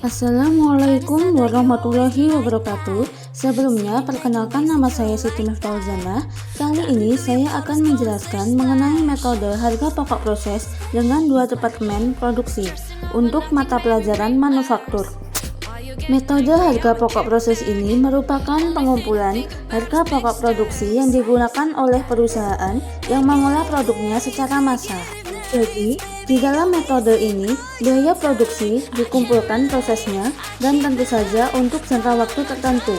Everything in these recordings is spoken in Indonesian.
Assalamualaikum warahmatullahi wabarakatuh. Sebelumnya, perkenalkan nama saya Siti Miftauzana. Kali ini saya akan menjelaskan mengenai metode harga pokok proses dengan dua departemen produksi untuk mata pelajaran manufaktur. Metode harga pokok proses ini merupakan pengumpulan harga pokok produksi yang digunakan oleh perusahaan yang mengolah produknya secara massal. Jadi, di dalam metode ini, biaya produksi dikumpulkan prosesnya dan tentu saja untuk jangka waktu tertentu.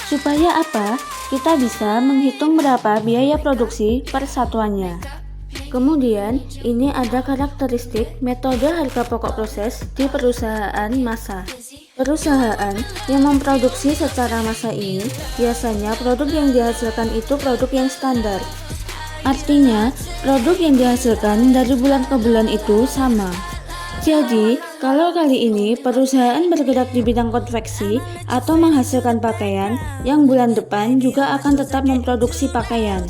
Supaya apa? Kita bisa menghitung berapa biaya produksi per satuannya. Kemudian, ini ada karakteristik metode harga pokok proses di perusahaan massa. Perusahaan yang memproduksi secara massa ini, biasanya produk yang dihasilkan itu produk yang standar. Artinya, produk yang dihasilkan dari bulan ke bulan itu sama. Jadi, kalau kali ini perusahaan bergerak di bidang konveksi atau menghasilkan pakaian, yang bulan depan juga akan tetap memproduksi pakaian.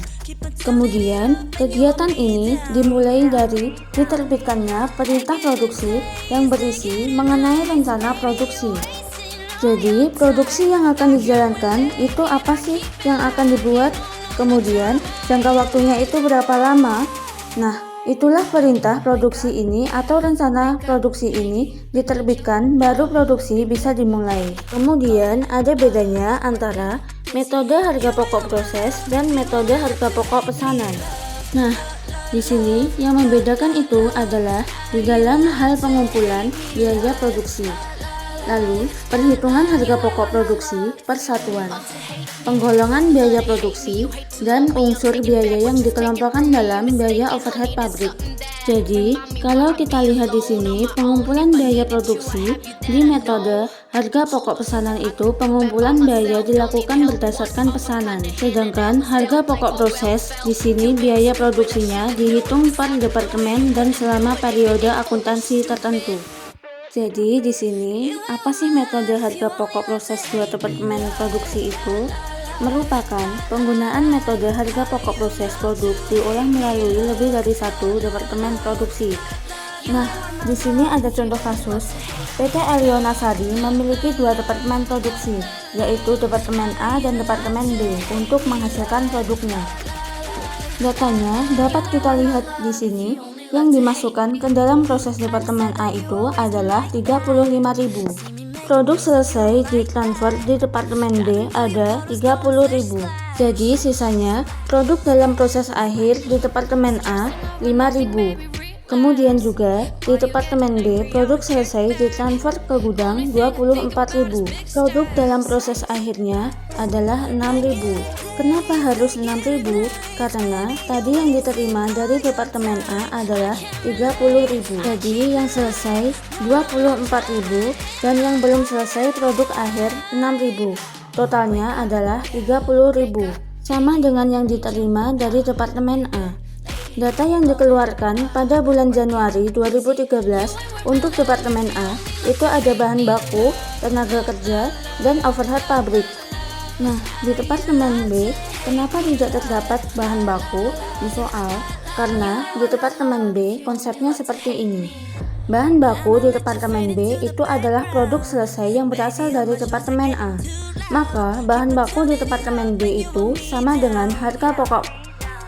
Kemudian, kegiatan ini dimulai dari diterbitkannya perintah produksi yang berisi mengenai rencana produksi. Jadi, produksi yang akan dijalankan itu apa sih yang akan dibuat? Kemudian, jangka waktunya itu berapa lama? Nah, itulah perintah produksi ini atau rencana produksi ini diterbitkan baru produksi bisa dimulai. Kemudian, ada bedanya antara metode harga pokok proses dan metode harga pokok pesanan. Nah, di sini yang membedakan itu adalah di dalam hal pengumpulan biaya produksi. Lalu, perhitungan harga pokok produksi per satuan, penggolongan biaya produksi, dan unsur biaya yang dikelompokkan dalam biaya overhead pabrik. Jadi, kalau kita lihat di sini, pengumpulan biaya produksi di metode harga pokok pesanan itu pengumpulan biaya dilakukan berdasarkan pesanan. Sedangkan harga pokok proses di sini biaya produksinya dihitung per departemen dan selama periode akuntansi tertentu. Jadi di sini apa sih metode harga pokok proses dua departemen produksi itu? Merupakan penggunaan metode harga pokok proses produk diolah melalui lebih dari satu departemen produksi. Nah, di sini ada contoh kasus. PT Elionasari memiliki dua departemen produksi, yaitu Departemen A dan Departemen B untuk menghasilkan produknya. Datanya dapat kita lihat di sini. Yang dimasukkan ke dalam proses Departemen A itu adalah 35.000. Produk selesai ditransfer di Departemen B ada 30.000. Jadi sisanya produk dalam proses akhir di Departemen A 5.000. Kemudian juga di Departemen B produk selesai ditransfer ke gudang 24.000. Produk dalam proses akhirnya adalah 6.000. Kenapa harus 6.000? Karena tadi yang diterima dari Departemen A adalah 30.000. Jadi yang selesai 24.000 dan yang belum selesai produk akhir 6.000. Totalnya adalah 30.000. Sama dengan yang diterima dari Departemen A. Data yang dikeluarkan pada bulan Januari 2013 untuk Departemen A itu ada bahan baku, tenaga kerja, dan overhead pabrik. Nah, di Departemen B, kenapa tidak terdapat bahan baku di soal? Karena di Departemen B konsepnya seperti ini. Bahan baku di Departemen B itu adalah produk selesai yang berasal dari Departemen A. Maka, bahan baku di Departemen B itu sama dengan harga pokok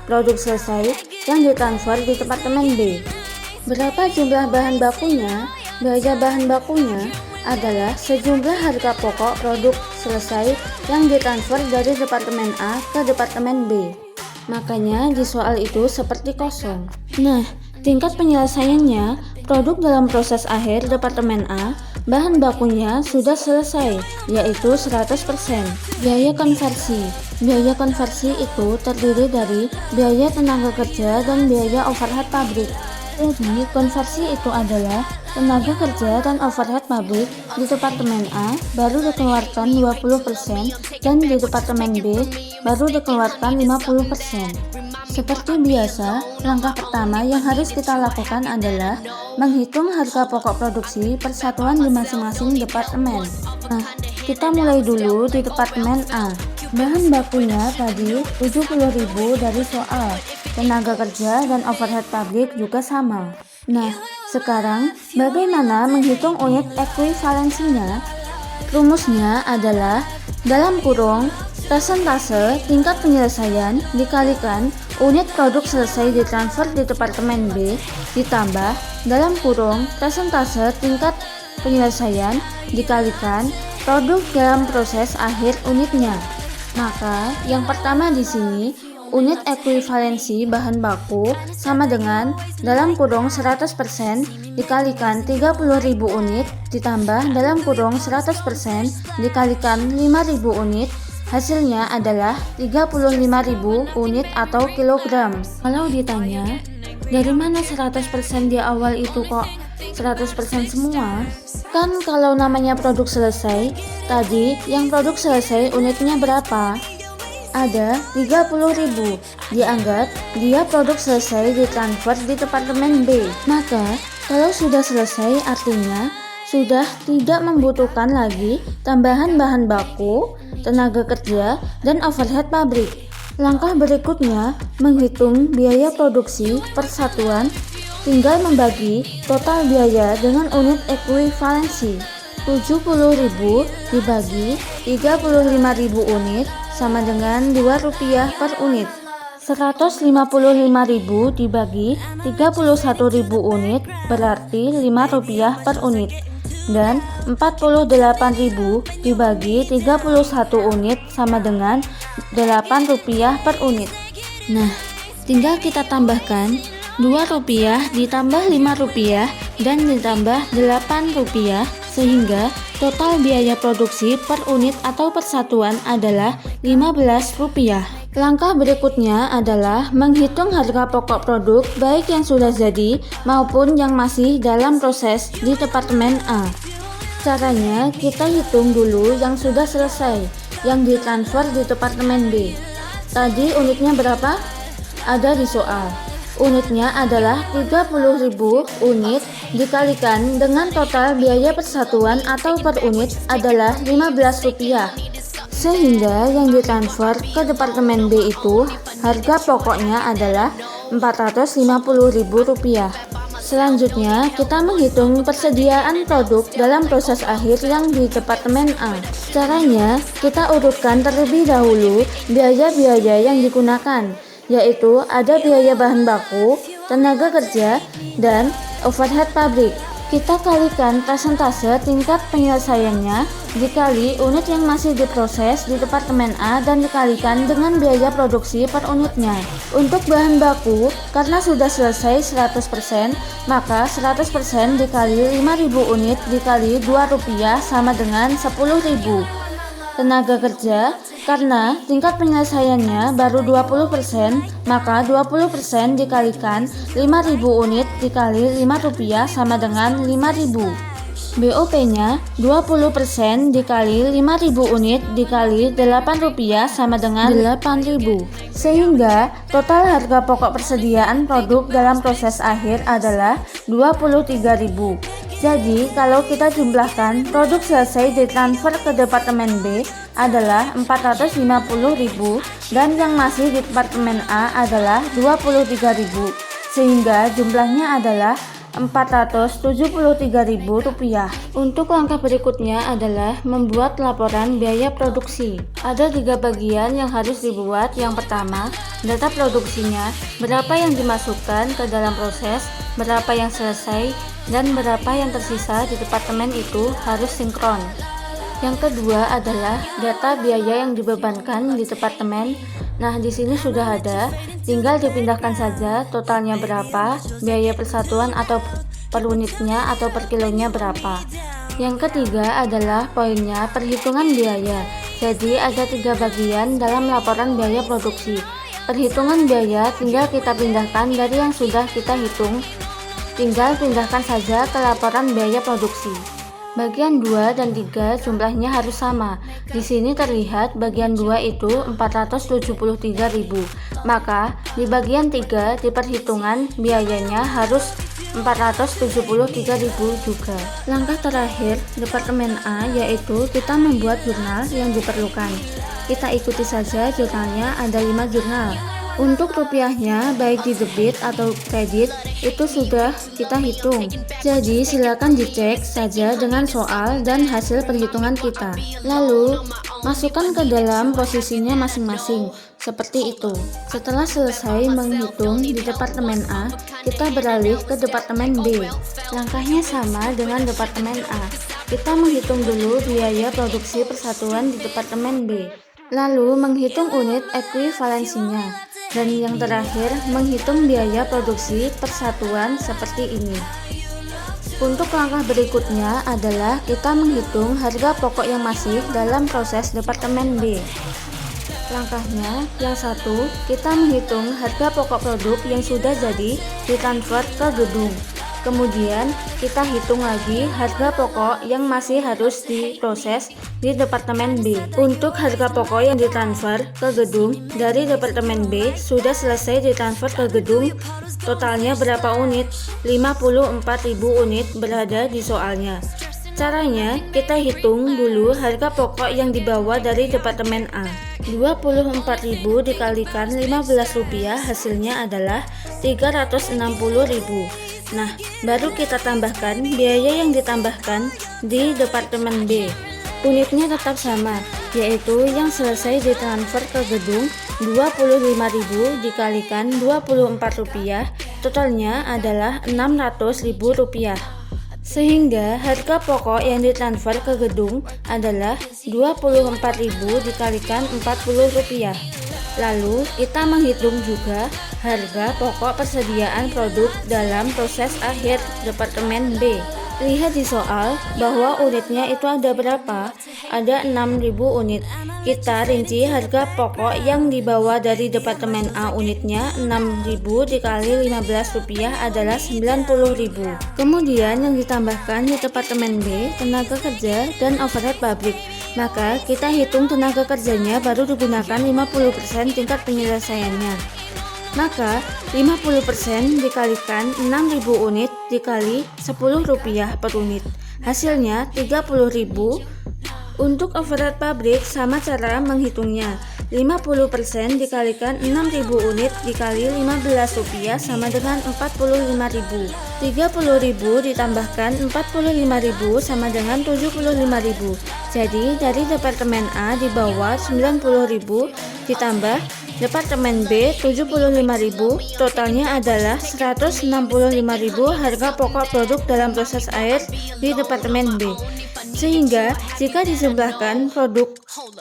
produk selesai yang ditransfer di Departemen B. Berapa jumlah bahan bakunya? Biaya bahan bakunya adalah sejumlah harga pokok produk selesai yang ditransfer dari Departemen A ke Departemen B. Makanya di soal itu seperti kosong. Nah, tingkat penyelesaiannya, produk dalam proses akhir Departemen A, bahan bakunya sudah selesai, yaitu 100%. Biaya konversi. Biaya konversi itu terdiri dari biaya tenaga kerja dan biaya overhead pabrik. Jadi, konversi itu adalah tenaga kerja dan overhead pabrik di Departemen A baru dikeluarkan 20% dan di Departemen B baru dikeluarkan 50%. Seperti biasa, langkah pertama yang harus kita lakukan adalah menghitung harga pokok produksi per satuan di masing-masing departemen. Nah, kita mulai dulu di Departemen A. Bahan bakunya tadi 70.000 dari soal. Tenaga kerja dan overhead pabrik juga sama. Nah, Sekarang, bagaimana menghitung unit ekuivalensinya? Rumusnya adalah dalam kurung persentase tingkat penyelesaian dikalikan unit produk selesai ditransfer di Departemen B ditambah dalam kurung persentase tingkat penyelesaian dikalikan produk dalam proses akhir unitnya. Maka yang pertama di sini unit ekuivalensi bahan baku sama dengan dalam kurung 100% dikalikan 30.000 unit ditambah dalam kurung 100% dikalikan 5.000 unit, hasilnya adalah 35.000 unit atau kilogram. Kalau ditanya, dari mana 100% di awal itu kok 100% semua? Kan kalau namanya produk selesai, tadi yang produk selesai unitnya berapa? Ada 30.000. Dianggap dia produk selesai ditransfer di Departemen B. Maka kalau sudah selesai artinya sudah tidak membutuhkan lagi tambahan bahan baku, tenaga kerja, dan overhead pabrik. Langkah berikutnya menghitung biaya produksi per satuan, tinggal membagi total biaya dengan unit ekuivalensi. 70.000 dibagi 35.000 unit sama dengan Rp2 per unit. 155.000 dibagi 31.000 unit berarti Rp5 per unit. Dan 48.000 dibagi 31 unit sama dengan Rp8 per unit. Nah, tinggal kita tambahkan Rp2 ditambah Rp5 dan ditambah Rp8 sehingga total biaya produksi per unit atau persatuan adalah Rp15. Langkah berikutnya adalah menghitung harga pokok produk baik yang sudah jadi maupun yang masih dalam proses di Departemen A. Caranya kita hitung dulu yang sudah selesai, yang ditransfer di Departemen B. Tadi unitnya berapa? Ada di soal. Unitnya adalah 30.000 unit dikalikan dengan total biaya persatuan atau per unit adalah Rp15. Sehingga yang ditransfer ke Departemen B itu harga pokoknya adalah Rp450.000. Selanjutnya kita menghitung persediaan produk dalam proses akhir yang di Departemen A. Caranya kita urutkan terlebih dahulu biaya-biaya yang digunakan, yaitu ada biaya bahan baku, tenaga kerja, dan overhead pabrik. Kita kalikan persentase tingkat penyelesaiannya dikali unit yang masih diproses di Departemen A dan dikalikan dengan biaya produksi per unitnya. Untuk bahan baku, karena sudah selesai 100%, maka 100% dikali 5.000 unit dikali Rp2 sama dengan Rp10.000. Tenaga kerja, karena tingkat penyelesaiannya baru 20%, maka 20% dikalikan 5.000 unit dikali Rp5 sama dengan Rp5.000. BOP-nya 20% dikali 5.000 unit dikali Rp8 sama dengan Rp8.000. Sehingga total harga pokok persediaan produk dalam proses akhir adalah Rp23.000. Jadi, kalau kita jumlahkan, produk selesai ditransfer ke Departemen B adalah Rp450.000 dan yang masih di Departemen A adalah Rp23.000, sehingga jumlahnya adalah Rp473.000. Untuk langkah berikutnya adalah membuat laporan biaya produksi. Ada 3 bagian yang harus dibuat. Yang pertama, data produksinya, berapa yang dimasukkan ke dalam proses, berapa yang selesai, dan berapa yang tersisa di departemen itu harus sinkron. Yang kedua adalah data biaya yang dibebankan di departemen. Nah, di sini sudah ada, tinggal dipindahkan saja totalnya berapa, biaya persatuan atau per unitnya atau per kilonya berapa. Yang ketiga adalah poinnya perhitungan biaya. Jadi ada 3 bagian dalam laporan biaya produksi. Perhitungan biaya tinggal kita pindahkan dari yang sudah kita hitung. Tinggal pindahkan saja ke laporan biaya produksi. Bagian 2 dan 3 jumlahnya harus sama. Di sini terlihat bagian 2 itu 473.000. Maka di bagian 3 di perhitungan biayanya harus 473.000 juga. Langkah terakhir Departemen A yaitu kita membuat jurnal yang diperlukan. Kita ikuti saja jurnalnya, ada 5 jurnal. Untuk rupiahnya, baik di debit atau kredit, itu sudah kita hitung. Jadi silakan dicek saja dengan soal dan hasil perhitungan kita. Lalu, masukkan ke dalam posisinya masing-masing, seperti itu. Setelah selesai menghitung di departemen A, kita beralih ke departemen B. Langkahnya sama dengan departemen A. Kita menghitung dulu biaya produksi persatuan di departemen B, lalu menghitung unit ekuivalensinya, dan yang terakhir menghitung biaya produksi persatuan seperti ini. Untuk langkah berikutnya adalah kita menghitung harga pokok yang masih dalam proses departemen B. Langkahnya, yang satu, kita menghitung harga pokok produk yang sudah jadi ditransfer ke gedung. Kemudian, kita hitung lagi harga pokok yang masih harus diproses di departemen B. Untuk harga pokok yang ditransfer ke gedung dari departemen B sudah selesai ditransfer ke gedung, totalnya berapa unit? 54.000 unit berada di soalnya. Caranya, kita hitung dulu harga pokok yang dibawa dari departemen A. 24.000 dikalikan 15 rupiah hasilnya adalah 360.000. Nah, baru kita tambahkan biaya yang ditambahkan di departemen B. Unitnya tetap sama, yaitu yang selesai ditransfer ke gedung 25.000 dikalikan 24 rupiah, totalnya adalah 600.000 rupiah. Sehingga harga pokok yang ditransfer ke gedung adalah 24.000 dikalikan 40 rupiah. Lalu kita menghitung juga harga pokok persediaan produk dalam proses akhir departemen B. Lihat di soal bahwa unitnya itu ada berapa? Ada 6.000 unit. Kita rinci harga pokok yang dibawa dari departemen A, unitnya 6.000 dikali 15 rupiah adalah 90.000. Kemudian yang ditambahkan di departemen B, tenaga kerja dan overhead pabrik. Maka kita hitung tenaga kerjanya baru digunakan 50% tingkat penyelesaiannya. Maka 50% dikalikan 6.000 unit dikali 10 rupiah per unit. Hasilnya 30.000. Untuk overhead pabrik sama cara menghitungnya. 50% dikalikan 6.000 unit dikali 15 rupiah sama dengan 45.000. 30.000 ditambahkan 45.000 sama dengan 75.000. Jadi dari departemen A di bawah 90.000 ditambah departemen B 75.000, totalnya adalah 165.000 harga pokok produk dalam proses air di departemen B. Sehingga jika dijumlahkan produk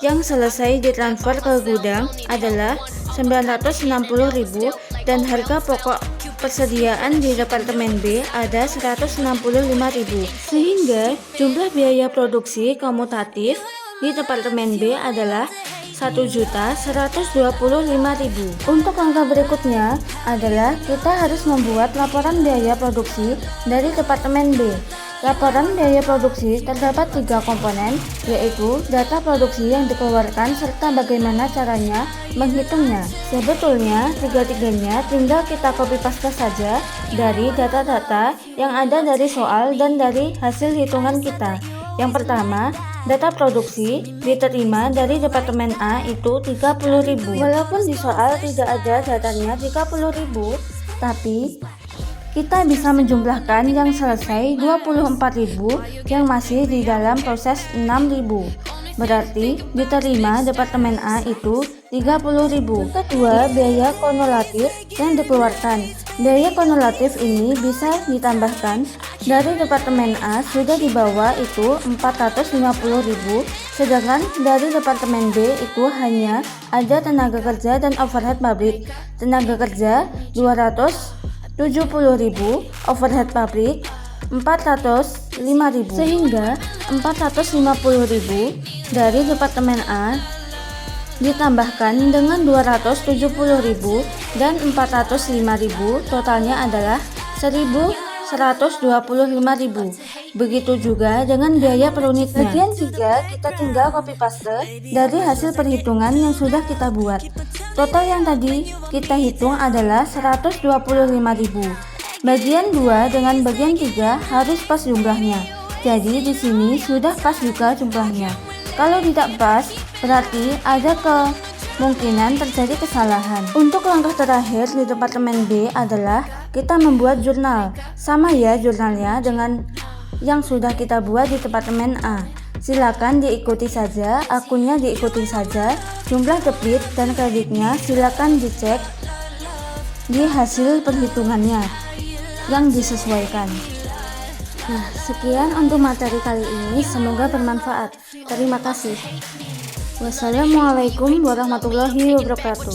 yang selesai ditransfer ke gudang adalah 960.000 dan harga pokok persediaan di departemen B ada 165.000. Sehingga jumlah biaya produksi komutatif di departemen B adalah 1.125.000. Untuk langkah berikutnya adalah kita harus membuat laporan biaya produksi dari departemen B. Laporan biaya produksi terdapat 3 komponen, yaitu data produksi yang dikeluarkan serta bagaimana caranya menghitungnya. Sebetulnya, tiga-tiganya tinggal kita copy paste saja dari data-data yang ada dari soal dan dari hasil hitungan kita. Yang pertama, data produksi diterima dari departemen A itu 30.000. Walaupun di soal tidak ada datanya 30.000, tapi kita bisa menjumlahkan yang selesai 24.000 yang masih di dalam proses 6.000. Berarti diterima departemen A itu 30.000. Kedua, biaya kumulatif yang dikeluarkan. Biaya kumulatif ini bisa ditambahkan dari departemen A sudah dibawa itu 450.000, sedangkan dari departemen B itu hanya ada tenaga kerja dan overhead pabrik. Tenaga kerja 270.000, overhead pabrik 405.000, sehingga 450.000 dari departemen A ditambahkan dengan 270.000 dan 405.000, totalnya adalah 1.125.000. Begitu juga dengan biaya per unitnya. Bagian 3 kita tinggal copy paste dari hasil perhitungan yang sudah kita buat. Total yang tadi kita hitung adalah 125.000. Bagian 2 dengan bagian 3 harus pas jumlahnya. Jadi di sini sudah pas juga jumlahnya. Kalau tidak pas, berarti ada kemungkinan terjadi kesalahan. Untuk langkah terakhir di departemen B adalah kita membuat jurnal. Sama ya jurnalnya dengan yang sudah kita buat di departemen A. Silakan diikuti saja, akunnya diikuti saja, jumlah debit dan kreditnya silakan dicek di hasil perhitungannya yang disesuaikan. Nah, sekian untuk materi kali ini, semoga bermanfaat. Terima kasih. Wassalamualaikum warahmatullahi wabarakatuh.